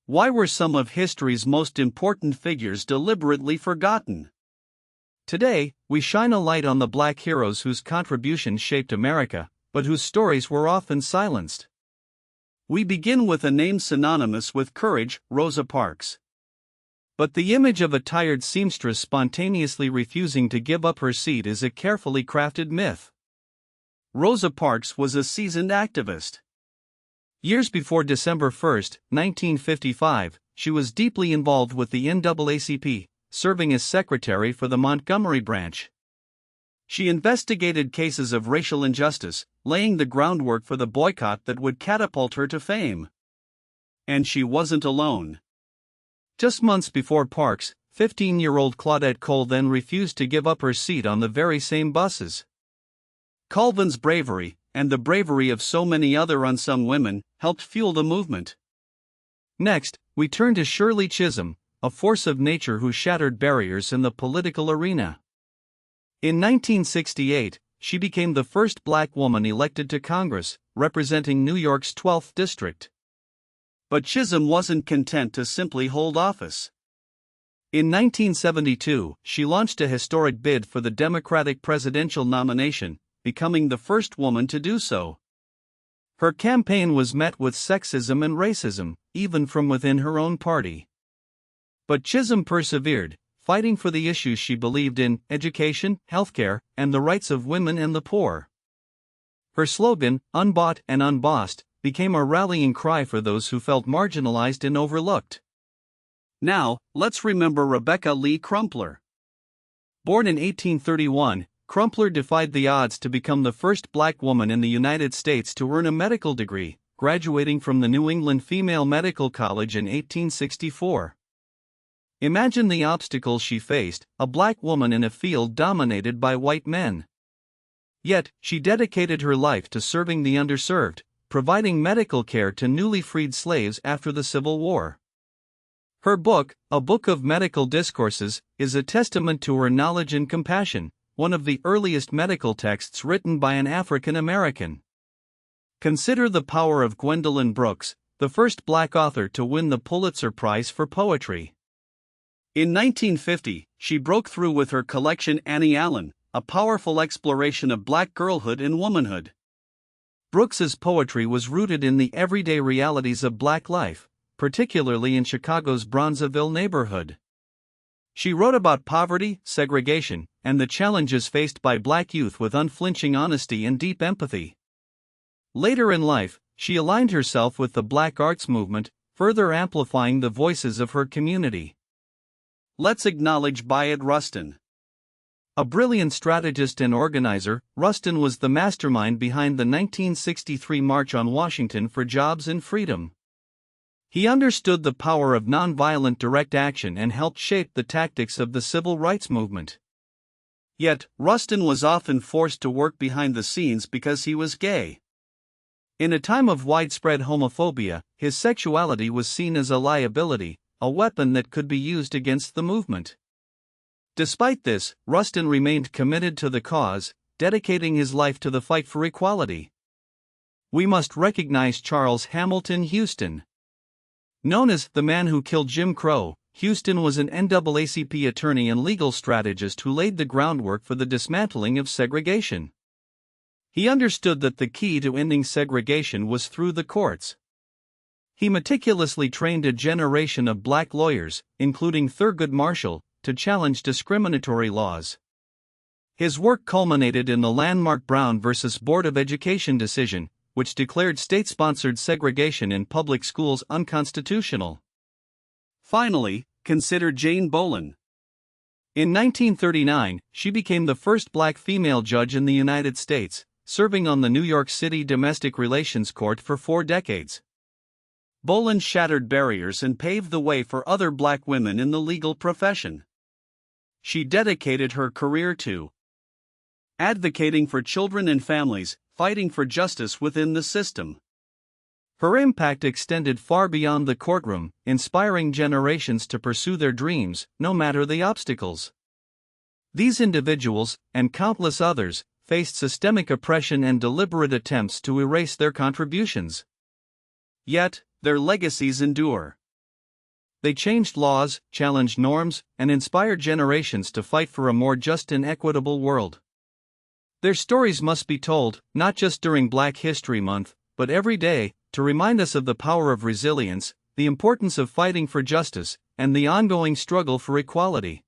Why were some of history's most important figures deliberately forgotten? Today, we shine a light on the black heroes whose contributions shaped America, but whose stories were often silenced. We begin with a name synonymous with courage, Rosa Parks. But the image of a tired seamstress spontaneously refusing to give up her seat is a carefully crafted myth. Rosa Parks was a seasoned activist. Years before December 1, 1955, she was deeply involved with the NAACP, serving as secretary for the Montgomery branch. She investigated cases of racial injustice, laying the groundwork for the boycott that would catapult her to fame. And she wasn't alone. Just months before Parks, 15-year-old Claudette Colvin refused to give up her seat on the very same buses. Colvin's bravery, and the bravery of so many other unsung women, helped fuel the movement. Next, we turn to Shirley Chisholm, a force of nature who shattered barriers in the political arena. In 1968, she became the first black woman elected to Congress, representing New York's 12th district. But Chisholm wasn't content to simply hold office. In 1972, she launched a historic bid for the Democratic presidential nomination, becoming the first woman to do so. Her campaign was met with sexism and racism, even from within her own party. But Chisholm persevered, fighting for the issues she believed in: education, healthcare, and the rights of women and the poor. Her slogan, "Unbought and Unbossed," became a rallying cry for those who felt marginalized and overlooked. Now, let's remember Rebecca Lee Crumpler. Born in 1831, Crumpler defied the odds to become the first black woman in the United States to earn a medical degree, graduating from the New England Female Medical College in 1864. Imagine the obstacles she faced, a black woman in a field dominated by white men. Yet, she dedicated her life to serving the underserved, providing medical care to newly freed slaves after the Civil War. Her book, A Book of Medical Discourses, is a testament to her knowledge and compassion, one of the earliest medical texts written by an African American. Consider the power of Gwendolyn Brooks, the first black author to win the Pulitzer Prize for Poetry. In 1950, she broke through with her collection Annie Allen, a powerful exploration of black girlhood and womanhood. Brooks's poetry was rooted in the everyday realities of black life, particularly in Chicago's Bronzeville neighborhood. She wrote about poverty, segregation, and the challenges faced by black youth with unflinching honesty and deep empathy. Later in life, she aligned herself with the black arts movement, further amplifying the voices of her community. Let's acknowledge Bayard Rustin. A brilliant strategist and organizer, Rustin was the mastermind behind the 1963 March on Washington for Jobs and Freedom. He understood the power of nonviolent direct action and helped shape the tactics of the civil rights movement. Yet, Rustin was often forced to work behind the scenes because he was gay. In a time of widespread homophobia, his sexuality was seen as a liability, a weapon that could be used against the movement. Despite this, Rustin remained committed to the cause, dedicating his life to the fight for equality. We must recognize Charles Hamilton Houston. Known as the man who killed Jim Crow, Houston was an NAACP attorney and legal strategist who laid the groundwork for the dismantling of segregation. He understood that the key to ending segregation was through the courts. He meticulously trained a generation of black lawyers, including Thurgood Marshall, to challenge discriminatory laws. His work culminated in the landmark Brown v. Board of Education decision, which declared state-sponsored segregation in public schools unconstitutional. Finally, consider Jane Bolin. In 1939, she became the first black female judge in the United States, serving on the New York City Domestic Relations Court for 4 decades. Bolin shattered barriers and paved the way for other black women in the legal profession. She dedicated her career to advocating for children and families, fighting for justice within the system. Her impact extended far beyond the courtroom, inspiring generations to pursue their dreams, no matter the obstacles. These individuals, and countless others, faced systemic oppression and deliberate attempts to erase their contributions. Yet, their legacies endure. They changed laws, challenged norms, and inspired generations to fight for a more just and equitable world. Their stories must be told, not just during Black History Month, but every day, to remind us of the power of resilience, the importance of fighting for justice, and the ongoing struggle for equality.